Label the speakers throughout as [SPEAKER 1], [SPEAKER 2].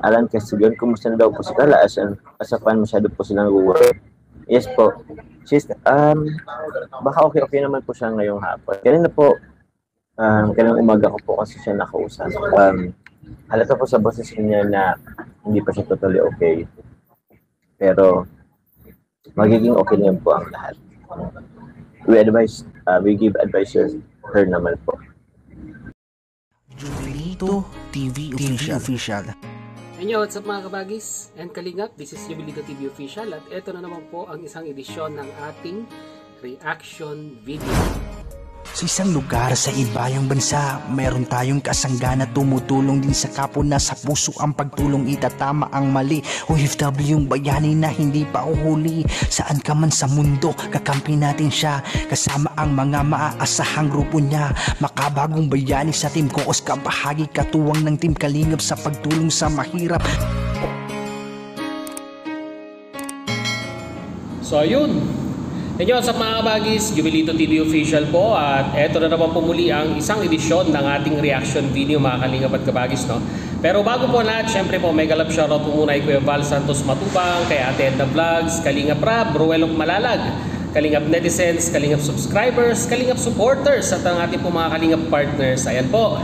[SPEAKER 1] Alan Castiglion, kumusta na daw po si Carla as a fan, masyado po silang nag-work. Yes po. She's, baka okay naman po siya ngayong hapon. Kanina po, kanina umaga ko po kasi siya nakausap. Halata po sa boses niya na hindi pa siya totally okay. Pero, magiging okay na po ang lahat. We give advice her naman po.
[SPEAKER 2] Jubilito TV Official.
[SPEAKER 3] Yo, what's up mga kabagis and kalingap? This is Jubilito TV Official at ito na naman po ang isang edisyon ng ating reaction video.
[SPEAKER 2] Sa isang lugar sa ibayang bansa, meron tayong kasangga na tumutulong din sa kapwa na sa puso ang pagtulong itatama ang mali. OFW yung bayani na hindi pa uhuli. Saan ka man sa mundo, kakampi natin siya. Kasama ang mga maaasahang grupo niya. Makabagong bayani sa Team Koos, kabahagi katuwang ng Team Kalingap sa pagtulong sa mahirap.
[SPEAKER 3] So ayun. Inyo sa mga kabagis, Jubilito TV Official po at eto na naman po muli ang isang edisyon ng ating reaction video mga kalingap at kabagis, no? Pero bago po lahat, syempre po mega love shoutout po muna kay Kuya Val Santos Matubang, kay Ate Edna Vlogs, Kalingap Rab, Ruelong Malalag, Kalingap Netizens, Kalingap Subscribers, Kalingap Supporters at ang ating po mga Kalingap Partners. Ayan po,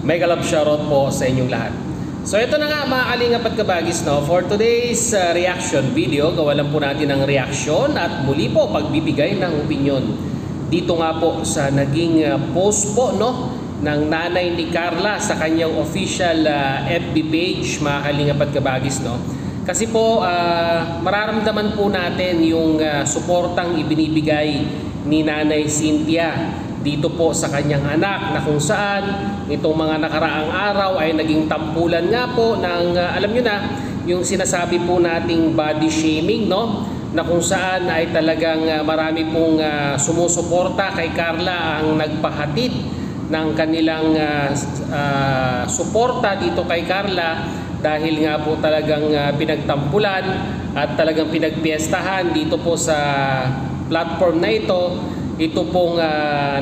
[SPEAKER 3] mega love shoutout po sa inyong lahat. So ito na nga mga kalingap at kabagis, no? For today's reaction video, gawa lang po natin ng reaction at muli po pagbibigay ng opinion. Dito nga po sa naging post po, no, ng nanay ni Carla sa kanyang official FB page mga kalingap at kabagis, no? Kasi po mararamdaman po natin yung suportang ibinibigay ni Nanay Cynthia dito po sa kanyang anak na kung saan itong mga nakaraang araw ay naging tampulan nga po ng alam nyo na yung sinasabi po nating body shaming, no, na kung saan ay talagang marami pong sumusuporta kay Carla ang nagpahatid ng kanilang suporta dito kay Carla dahil nga po talagang pinagtampulan at talagang pinagpiestahan dito po sa platform na ito pong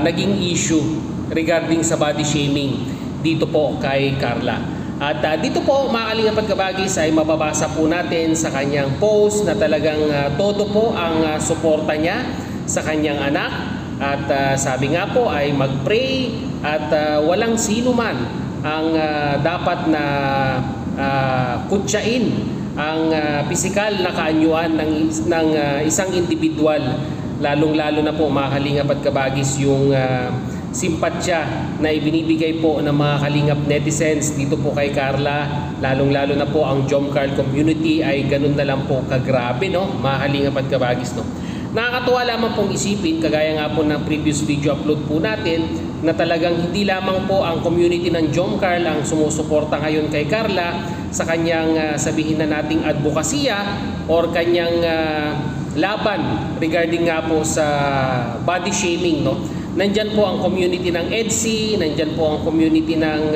[SPEAKER 3] naging issue regarding sa body shaming dito po kay Carla. At dito po mga kalingap at kabagis ay mababasa po natin sa kanyang post na talagang todo po ang suporta niya sa kanyang anak. At sabi nga po ay mag-pray at walang sino man ang dapat na kutsain ang pisikal na kaanyuan ng isang individual. Lalong-lalo na po mga kalingap at kabagis yung simpatsya na ibinibigay po ng mga kalingap netizens dito po kay Carla. Lalong-lalo na po ang Jomcarl community ay ganun na lang po kagrabe, no, mga kalingap at kabagis, no. Nakakatuwa lamang pong isipin, kagaya nga po ng previous video upload po natin, na talagang hindi lamang po ang community ng Jomcarl ang sumusuporta ngayon kay Carla sa kanyang sabihin na nating advokasya or kanyang laban regarding nga po sa body shaming, no. Nandyan po ang community ng EDSI, nandyan po ang community ng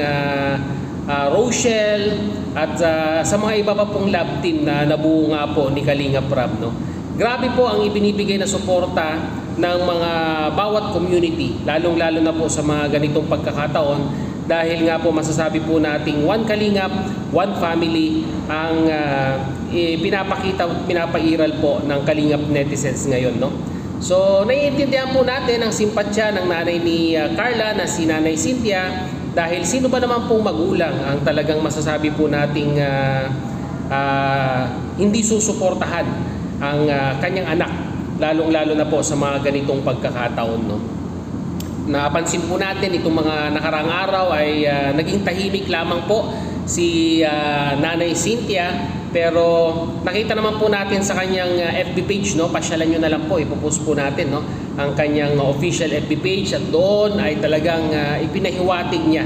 [SPEAKER 3] Rochelle at sa mga iba pa pong lab team na nabuo nga po ni Kalingap Rab, no. Grabe po ang ibinibigay na suporta ng mga bawat community, lalong-lalo na po sa mga ganitong pagkakataon dahil nga po masasabi po nating one Kalingap, one family ang pinapakita at pinapairal po ng Kalingap netizens ngayon, no. So naiintindihan po natin ang simpatsya ng nanay ni Carla na si Nanay Cynthia dahil sino ba naman pong magulang ang talagang masasabi po nating hindi susuportahan ang kanyang anak, lalong-lalo na po sa mga ganitong pagkakataon, no. Napansin po natin itong mga nakarang araw ay naging tahimik lamang po si Nanay Cynthia, pero nakita naman po natin sa kanyang FB page, no, pasyalan nyo na lang po, ipopost po natin, no, ang kanyang official FB page at doon ay talagang ipinahiwatig niya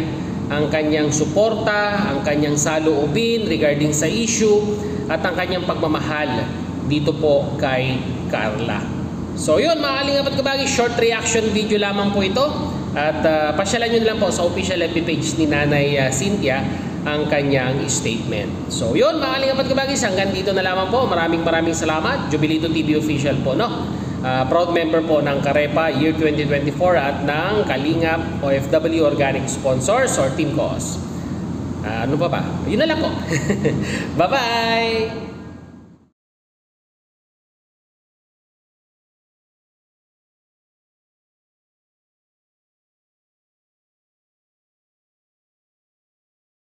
[SPEAKER 3] ang kanyang suporta, ang kanyang saloobin regarding sa issue at ang kanyang pagmamahal dito po kay Carla. So yun mga kalingap at kabagi, short reaction video lamang po ito at pasyalan nyo na lang po sa official FB page ni Nanay Cynthia ang kanyang statement. So yun mga kalingap at kabagi, hanggang dito na lamang po. Maraming salamat. Jubilito TV Official po, no. Proud member po ng Karepa Year 2024 at ng Kalingap OFW Organic Sponsors or Team Koos. Ano pa ba? Yun na lang po. Bye-bye!